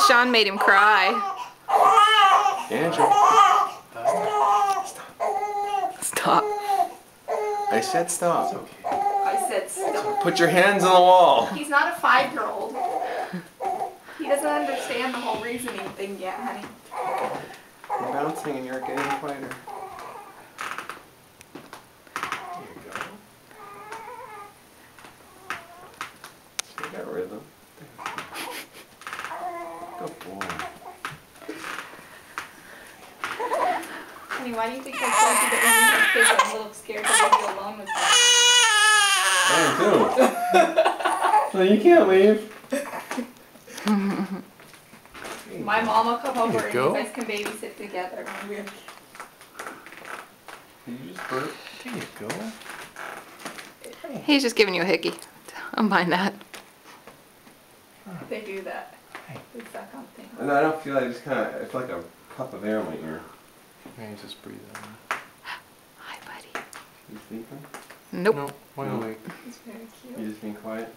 Sean made him cry. Andrew. Stop. I said stop. Okay. I said stop. Put your hands on the wall. He's not a 5-year-old. He doesn't understand the whole reasoning thing yet, honey. You're bouncing and you're getting quieter. There you go. So you got rhythm. Good boy. Honey, why do you think I told you that when we have kids, I'm a little scared to leave you alone with them? I am too. So you can't leave. My mom will come over and go. you guys can babysit together when we have kids. Did you just burp? There you go. He's just giving you a hickey. Don't mind that. They do that. They suck on things. And I don't feel like I just kind of, it's like a puff of air in my ear. Maybe just breathe in. Hi, buddy. You sleeping? Nope. No, wide No. awake. It's very cute. You just being quiet?